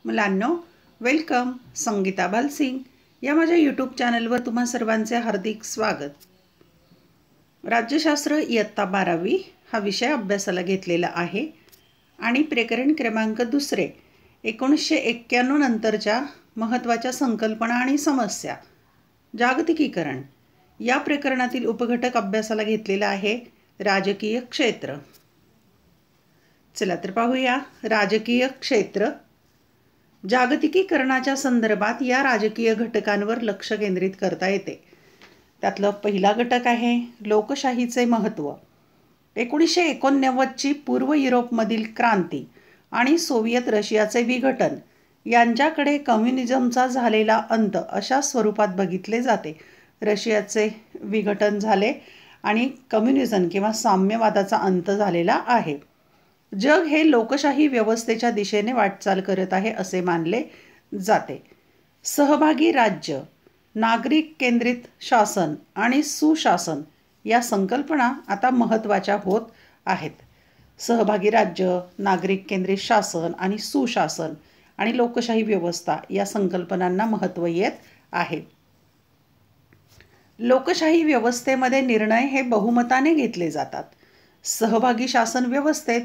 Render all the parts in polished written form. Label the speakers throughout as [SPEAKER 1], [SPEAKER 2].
[SPEAKER 1] मुलांनो, वेलकम. संगीता बालसिंग या माझ्या यूट्यूब चॅनलवर तुम्हा सर्वांचे हार्दिक स्वागत. राज्यशास्त्र इयत्ता 12वी हा विषय अभ्यासाला घेतलेला आहे आणि प्रकरण क्रमांक 2 1991 नंतरच्या महत्त्वाच्या संकल्पना आणि समस्या. जागतिकीकरण या प्रकरणातील उपघटक अभ्यासाला घेतलेला आहे राजकीय क्षेत्र. चला तर पाहूया. राजकीय क्षेत्र. जागतिकीकरणाच्या संदर्भात या राजकीय घटकांवर लक्ष केंद्रित करता येते. त्यातला पहिला घटक आहे लोकशाहीचे महत्त्व. 1989ची पूर्व युरोपमधील क्रांती आणि सोव्हिएत रशियाचे विघटन यांच्याकडे कम्युनिझमचा झालेला अंत अशा स्वरूपात बघितले जाते. रशियाचे विघटन झाले आणि कम्युनिझम किंवा साम्यवादाचा अंत झालेला आहे. जग हे लोकशाही व्यवस्थेच्या दिशेने वाटचाल करत आहे असे मानले जाते. सहभागी राज्य, नागरिक केंद्रित शासन आणि सुशासन या संकल्पना आता महत्त्वाच्या होत आहेत. सहभागी राज्य, नागरिक केंद्रित शासन आणि सुशासन आणि लोकशाही व्यवस्था या संकल्पनांना महत्त्व येत आहे. लोकशाही व्यवस्थेमध्ये निर्णय हे बहुमताने घेतले जातात. सहभागी शासन व्यवस्थेत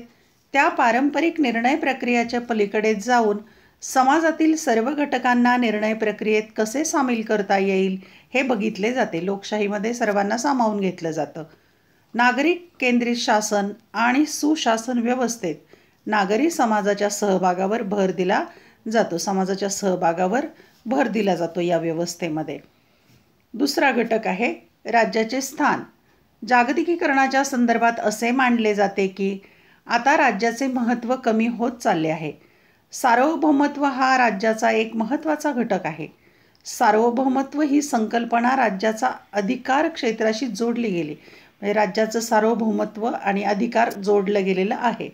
[SPEAKER 1] त्या पारंपरिक निर्णय प्रक्रियेच्या पलीकडे जाऊन समाजातील सर्व घटकांना निर्णय प्रक्रियेत कसे सामील करता येईल हे बघितले जाते. लोकशाहीमध्ये सर्वांना सामावून घेतलं जातं. नागरिक केंद्रित शासन आणि सुशासन व्यवस्थेत नागरी समाजाच्या सहभागावर भर दिला जातो. समाजाच्या सहभागावर भर दिला जातो या व्यवस्थेमध्ये. दुसरा घटक आहे राज्याचे स्थान. जागतिकीकरणाच्या संदर्भात असे मानले जाते की आता राज्याचे महत्त्व कमी होत चालले आहे. सार्वभौमत्व हा राज्याचा एक महत्त्वाचा घटक आहे. सार्वभौमत्व ही संकल्पना राज्याचा अधिकार क्षेत्राशी जोडली गेली. म्हणजे राज्याचं सार्वभौमत्व आणि अधिकार जोडलं गेलेलं आहे.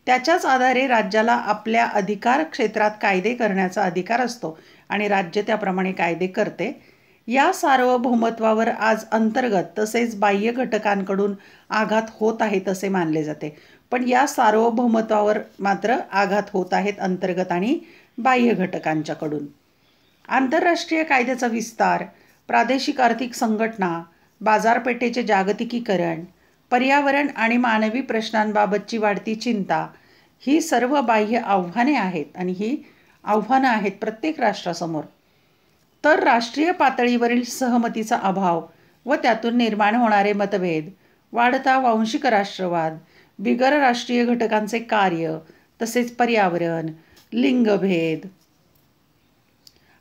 [SPEAKER 1] त्याच्याच आधारे राज्याला आपल्या अधिकार क्षेत्रात कायदे करण्याचा अधिकार असतो आणि राज्य त्याप्रमाणे कायदे करते. या सार्वभौमत्वावर आज अंतर्गत तसेच बाह्य घटकांकडून आघात होत आहेत असे मानले जाते. पण या सार्वभौमत्वावर मात्र आघात होत आहेत अंतर्गत आणि बाह्य घटकांच्याकडून. आंतरराष्ट्रीय कायद्याचा विस्तार, प्रादेशिक आर्थिक संघटना, बाजारपेठेचे जागतिकीकरण, पर्यावरण आणि मानवी प्रश्नांबाबतची वाढती चिंता ही सर्व बाह्य आव्हाने आहेत आणि ही आव्हानं आहेत प्रत्येक राष्ट्रासमोर. तर राष्ट्रीय पातळीवरील सहमतीचा अभाव व त्यातून निर्माण होणारे मतभेद, वाढता वांशिक राष्ट्रवाद, बिगर राष्ट्रीय घटकांचे कार्य तसेच पर्यावरण, लिंगभेद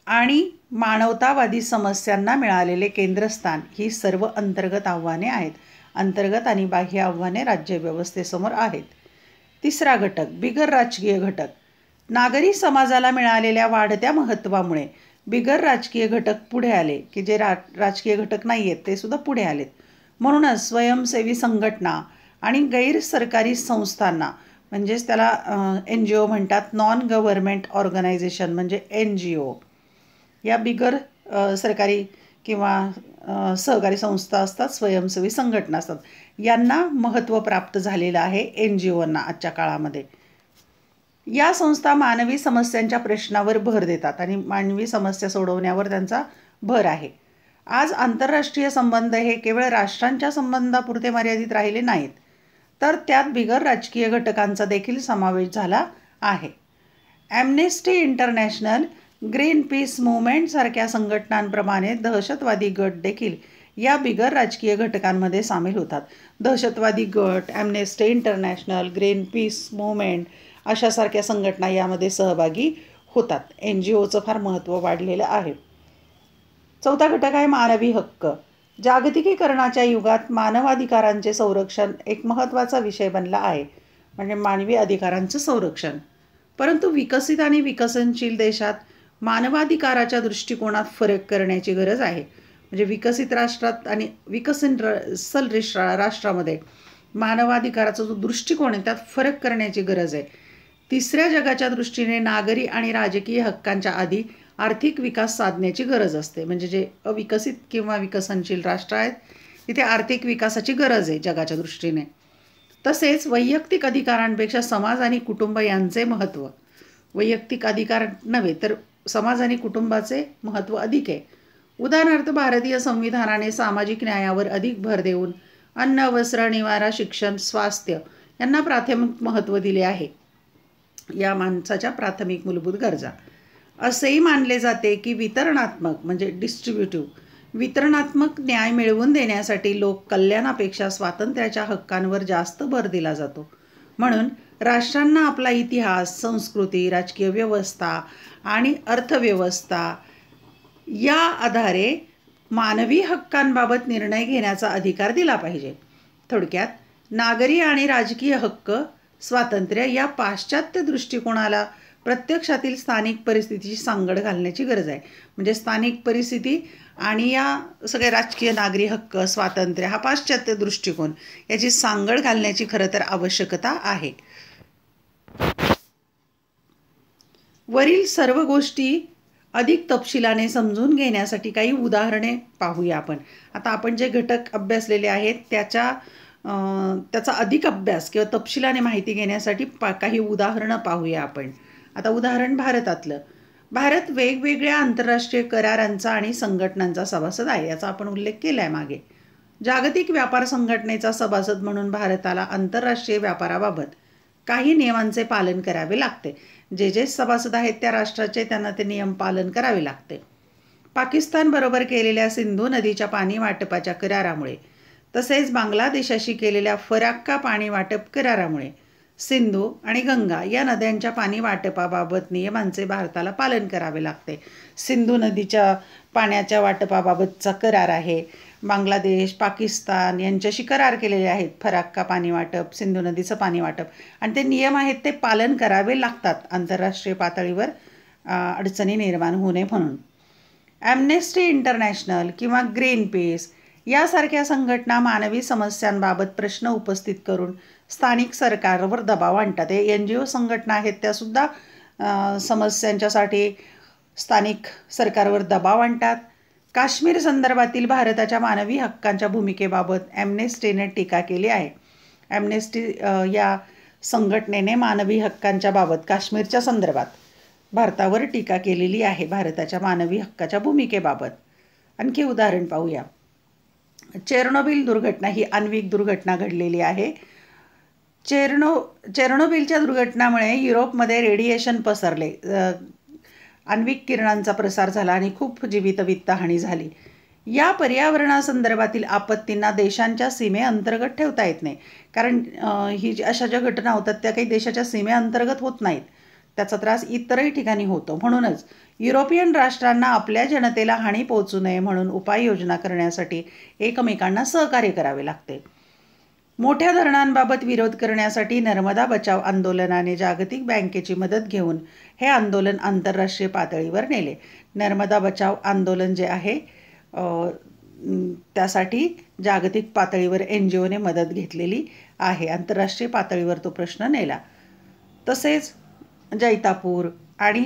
[SPEAKER 1] आणि मानवतावादी समस्यांना मिळालेले केंद्रस्थान ही सर्व अंतर्गत आव्हाने आहेत. अंतर्गत आणि बाह्य आव्हाने राज्यव्यवस्थेसमोर आहेत. तिसरा घटक बिगर राजकीय घटक. नागरी समाजाला मिळालेल्या वाढत्या महत्त्वामुळे बिगर राजकीय घटक पुढे आले की जे राजकीय घटक नाही आहेत ते सुद्धा पुढे आलेत. म्हणूनच स्वयंसेवी संघटना आणि गैर सरकारी संस्थांना म्हणजेच त्याला NGO म्हणतात, नॉन गव्हर्नमेंट ऑर्गनायझेशन म्हणजे NGO या बिगर सरकारी किंवा सहकारी संस्था असतात, स्वयंसेवी संघटना असतात. यांना महत्त्व प्राप्त झालेलं आहे NGOंना आजच्या काळामध्ये. या संस्था मानवी समस्यांच्या प्रश्नावर भर देतात आणि मानवी समस्या सोडवण्यावर त्यांचा भर आहे. आज आंतरराष्ट्रीय संबंध हे केवळ राष्ट्रांच्या संबंधापुरते मर्यादित राहिले नाहीत, तर त्यात बिगर राजकीय घटकांचा देखील समावेश झाला आहे. ॲम्नेस्टी इंटरनॅशनल, ग्रीन पीस मूव्हमेंट सारख्या संघटनांप्रमाणे दहशतवादी गट देखील या बिगर राजकीय घटकांमध्ये सामील होतात. दहशतवादी गट, ॲम्नेस्टी इंटरनॅशनल, ग्रीन पीस मूव्हमेंट अशासारख्या संघटना यामध्ये सहभागी होतात. NGOचं फार महत्त्व वाढलेलं आहे. चौथा घटक आहे मानवी हक्क. जागतिकीकरणाच्या युगात मानवाधिकारांचे संरक्षण एक महत्त्वाचा विषय बनला आहे. म्हणजे मानवी अधिकारांचं संरक्षण. परंतु विकसित आणि विकसनशील देशात मानवाधिकाराच्या दृष्टिकोनात फरक करण्याची गरज आहे. म्हणजे विकसित राष्ट्रात आणि विकसनशील राष्ट्रामध्ये मानवाधिकाराचा जो दृष्टिकोन आहे त्यात फरक करण्याची गरज आहे. तिसऱ्या जगाच्या दृष्टीने नागरी आणि राजकीय हक्कांच्या आधी आर्थिक विकास साधण्याची गरज असते. म्हणजे जे अविकसित किंवा विकसनशील राष्ट्र आहेत तिथे आर्थिक विकासाची गरज आहे जगाच्या दृष्टीने. तसेच वैयक्तिक अधिकारांपेक्षा समाज आणि कुटुंब यांचे महत्त्व वैयक्तिक अधिकार नव्हे तर समाज आणि कुटुंबाचे महत्त्व अधिक आहे. उदाहरणार्थ भारतीय संविधानाने सामाजिक न्यायावर अधिक भर देऊन अन्न, वस्त्र, निवारा, शिक्षण, स्वास्थ्य यांना प्राथमिक महत्त्व दिले आहे. या माणसाच्या प्राथमिक मूलभूत गरजा. असेही मानले जाते की वितरणात्मक म्हणजे वितरणात्मक न्याय मिळवून देण्यासाठी लोक कल्याणापेक्षा स्वातंत्र्याच्या हक्कांवर जास्त भर दिला जातो. म्हणून राष्ट्रांना आपला इतिहास, संस्कृती, राजकीय व्यवस्था आणि अर्थव्यवस्था या आधारे मानवी हक्कांबाबत निर्णय घेण्याचा अधिकार दिला पाहिजे. थोडक्यात नागरी आणि राजकीय हक्क, स्वातंत्र्य या पाश्चात्य दृष्टिकोनाला प्रत्यक्षातील स्थानिक परिस्थितीची सांगड घालण्याची गरज आहे. म्हणजे स्थानिक परिस्थिती आणि या सगळे राजकीय, नागरी हक्क, स्वातंत्र्य हा पाश्चात्य दृष्टिकोन याची सांगड घालण्याची खरं तर आवश्यकता आहे. वरील सर्व गोष्टी अधिक तपशिलाने समजून घेण्यासाठी काही उदाहरणे पाहूया आपण. आता आपण जे घटक अभ्यासलेले आहेत त्याचा अधिक अभ्यास किंवा तपशिलाने माहिती घेण्यासाठी काही उदाहरणं पाहूया आपण. आता उदाहरण भारतातलं. भारत वेगवेगळ्या आंतरराष्ट्रीय करारांचा आणि संघटनांचा सभासद आहे, याचा आपण उल्लेख केला आहे मागे. जागतिक व्यापार संघटनेचा सभासद म्हणून भारताला आंतरराष्ट्रीय व्यापाराबाबत काही नियमांचे पालन करावे लागते. जे सभासद आहेत त्या राष्ट्राचे त्यांना ते नियम पालन करावे लागते. पाकिस्तानबरोबर केलेल्या सिंधू नदीच्या पाणी वाटपाच्या करारामुळे तसेच बांगलादेशाशी केलेल्या फराक्का पाणी वाटप करारामुळे सिंधू आणि गंगा या नद्यांच्या पाणी वाटपाबाबत नियमांचे भारताला पालन करावे लागते. सिंधू नदीच्या पाण्याच्या वाटपाबाबतचा करार आहे. बांगलादेश, पाकिस्तान यांच्याशी करार केलेले आहेत. फराक्का पाणी वाटप, सिंधू नदीचं पाणी वाटप आणि ते नियम आहेत ते पालन करावे लागतात आंतरराष्ट्रीय पातळीवर अडचणी निर्माण होऊ नये म्हणून. ॲम्नेस्टी इंटरनॅशनल किंवा ग्रीनपीस यासारख्या संघटना मानवी समस्यांबाबत प्रश्न उपस्थित करून स्थानिक सरकारवर दबाव आणतात. हे NGO संघटना आहेत त्यासुद्धा समस्यांच्यासाठी स्थानिक सरकारवर दबाव आणतात. काश्मीर संदर्भातील भारताच्या मानवी हक्कांच्या भूमिकेबाबत ॲम्नेस्टीने टीका केली आहे. ॲम्नेस्टी या संघटनेने मानवी हक्कांच्या बाबत काश्मीरच्या संदर्भात भारतावर टीका केलेली आहे भारताच्या मानवी हक्काच्या भूमिकेबाबत. आणखी उदाहरण पाहूया. चेर्नोबिल दुर्घटना ही आण्विक दुर्घटना घडलेली आहे. चेर्नोबिलच्या दुर्घटनामुळे युरोपमध्ये रेडिएशन पसरले, आण्विक किरणांचा प्रसार झाला आणि खूप जीवितहानी झाली. या पर्यावरणासंदर्भातील आपत्तींना देशांच्या सीमेअंतर्गत ठेवता येत नाही, कारण अशा ज्या घटना होतात त्या काही देशाच्या सीमेअंतर्गत होत नाहीत. त्याचा त्रास इतरही ठिकाणी होतो. म्हणूनच युरोपियन राष्ट्रांना आपल्या जनतेला हानी पोहोचू नये म्हणून उपाययोजना करण्यासाठी एकमेकांना सहकार्य करावे लागते. मोठ्या धरणांबाबत विरोध करण्यासाठी नर्मदा बचाव आंदोलनाने जागतिक बँकेची मदत घेऊन हे आंदोलन आंतरराष्ट्रीय पातळीवर नेले. नर्मदा बचाव आंदोलन जे आहे त्यासाठी जागतिक पातळीवर NGOने मदत घेतलेली आहे. आंतरराष्ट्रीय पातळीवर तो प्रश्न नेला. तसेच जैतापूर आणि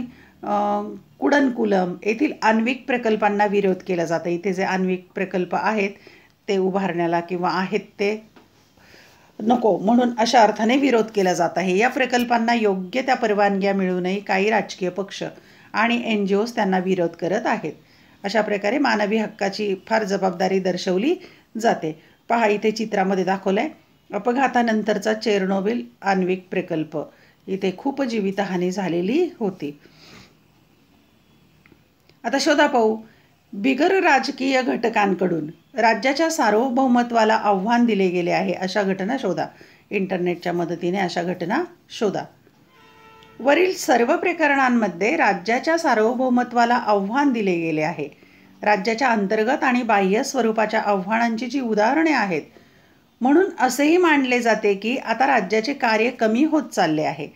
[SPEAKER 1] कुडनकुलम येथील आण्विक प्रकल्पांना विरोध केला जातो. इथे जे आण्विक प्रकल्प आहेत ते उभारण्याला किंवा आहेत ते नको म्हणून अशा अर्थाने विरोध केला जात आहे. या प्रकल्पांना योग्य त्या परवानग्या मिळूनही काही राजकीय पक्ष आणि NGOज त्यांना विरोध करत आहेत. अशा प्रकारे मानवी हक्काची फार जबाबदारी दर्शवली जाते. पहा इथे चित्रामध्ये दाखवलं आहे अपघातानंतरचा चेर्नोबिल आण्विक प्रकल्प. इथे खूप जीवितहानी झालेली होती. आता शोधा पाहू. बिगर राजकीय घटकांकडून राज्याच्या सार्वभौमत्वाला आव्हान दिले गेले आहे अशा घटना शोधा. इंटरनेटच्या मदतीने अशा घटना शोधा. वरील सर्व प्रकरणांमध्ये राज्याच्या सार्वभौमत्वाला आव्हान दिले गेले आहे. राज्याच्या अंतर्गत आणि बाह्य स्वरूपाच्या आव्हानांची जी उदाहरणे आहेत. म्हणून असेही मानले जाते की आता राज्याचे कार्य कमी होत चालले आहे.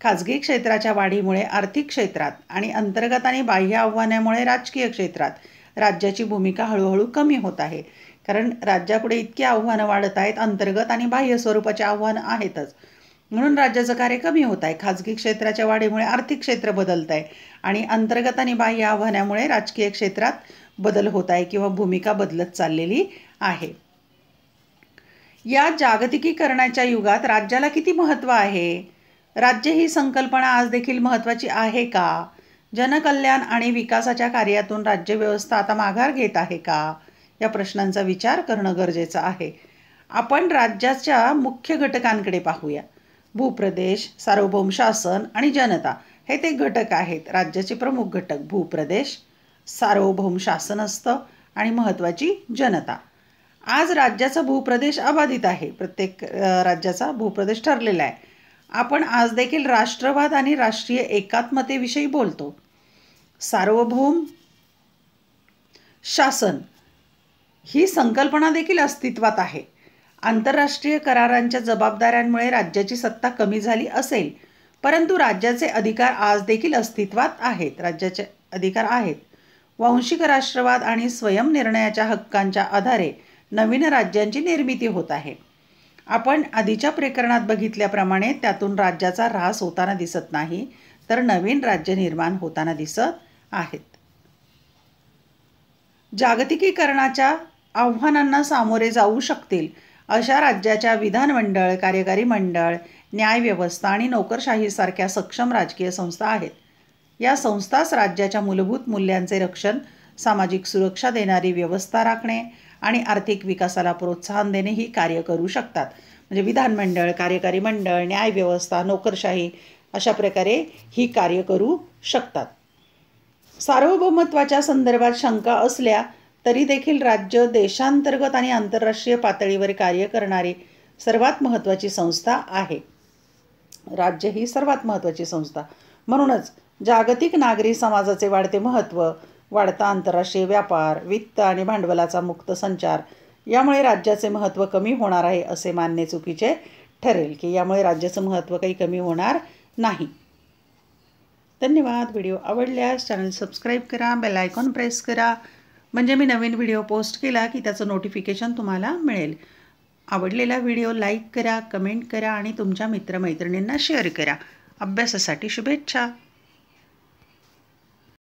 [SPEAKER 1] खाजगी क्षेत्राच्या वाढीमुळे आर्थिक क्षेत्रात आणि अंतर्गत आणि बाह्य आव्हानामुळे राजकीय क्षेत्रात राज्याची भूमिका हळूहळू कमी होत आहे. कारण राज्यापुढे इतकी आव्हानं वाढत आहेत, अंतर्गत आणि बाह्य स्वरूपाची आव्हानं आहेतच, म्हणून राज्याचं कार्य कमी होत आहे. खाजगी क्षेत्राच्या वाढीमुळे आर्थिक क्षेत्र बदलत आहे आणि अंतर्गत आणि बाह्य आव्हानामुळे राजकीय क्षेत्रात बदल होत आहे किंवा भूमिका बदलत चाललेली आहे. या जागतिकीकरणाच्या युगात राज्याला किती महत्त्व आहे? राज्य ही संकल्पना आज देखील महत्त्वाची आहे का? जनकल्याण आणि विकासाच्या कार्यातून राज्यव्यवस्था आता माघार घेत आहे का? या प्रश्नांचा विचार करणं गरजेचं आहे. आपण राज्याच्या मुख्य घटकांकडे पाहूया. भूप्रदेश, सार्वभौम शासन आणि जनता हे ते घटक आहेत. राज्याचे प्रमुख घटक भूप्रदेश, सार्वभौम शासन असतं आणि महत्त्वाची जनता. आज राज्याचा भूप्रदेश अबाधित आहे. प्रत्येक राज्याचा भूप्रदेश ठरलेला आहे. आपण आज देखील राष्ट्रवाद आणि राष्ट्रीय एकात्मतेविषयी बोलतो. सार्वभौम शासन ही संकल्पना देखील अस्तित्वात आहे. आंतरराष्ट्रीय करारांच्या जबाबदाऱ्यांमुळे राज्याची सत्ता कमी झाली असेल, परंतु राज्याचे अधिकार आज देखील अस्तित्वात आहेत. राज्याचे अधिकार आहेत. वांशिक राष्ट्रवाद आणि स्वयंनिर्णयाच्या हक्कांच्या आधारे नवीन राज्यांची निर्मिती होत आहे. आपण आधीच्या प्रकरणात बघितल्याप्रमाणे त्यातून राज्याचा ऱ्हास होताना दिसत नाही, तर नवीन राज्य निर्माण होताना दिसत आहेत. जागतिकीकरणाच्या आव्हानांना सामोरे जाऊ शकतील अशा राज्याच्या विधानमंडळ, कार्यकारी मंडळ, न्यायव्यवस्था आणि नोकरशाहीसारख्या सक्षम राजकीय संस्था आहेत. या संस्थाच राज्याच्या मूलभूत मूल्यांचे रक्षण, सामाजिक सुरक्षा देणारी व्यवस्था राखणे आणि आर्थिक विकासाला प्रोत्साहन देणे ही कार्य करू शकतात. म्हणजे विधानमंडळ, कार्यकारी मंडळ, न्यायव्यवस्था, नोकरशाही अशा प्रकारे ही कार्य करू शकतात. सार्वभौमत्वाच्या संदर्भात शंका असल्या तरी देखील राज्य देशांतर्गत आणि आंतरराष्ट्रीय पातळीवर कार्य करणारी सर्वात महत्त्वाची संस्था आहे. राज्य ही सर्वात महत्त्वाची संस्था. म्हणूनच जागतिक नागरी समाजाचे वाढते महत्त्व, वाढता आंतरराष्ट्रीय व्यापार, वित्त आणि भांडवलाचा मुक्त संचार यामुळे राज्याचे महत्त्व कमी होणार आहे असे मानणे चुकीचे ठरेल, की यामुळे राज्याचं महत्त्व काही कमी होणार नाही. धन्यवाद. व्हिडिओ आवडल्यास चॅनल सबस्क्राईब करा, बेल आयकॉन प्रेस करा, म्हणजे मी नवीन व्हिडिओ पोस्ट केला की त्याचं नोटिफिकेशन तुम्हाला मिळेल. आवडलेला व्हिडिओ लाईक करा, कमेंट करा आणि तुमच्या मित्रमैत्रिणींना शेअर करा. अभ्यासासाठी शुभेच्छा.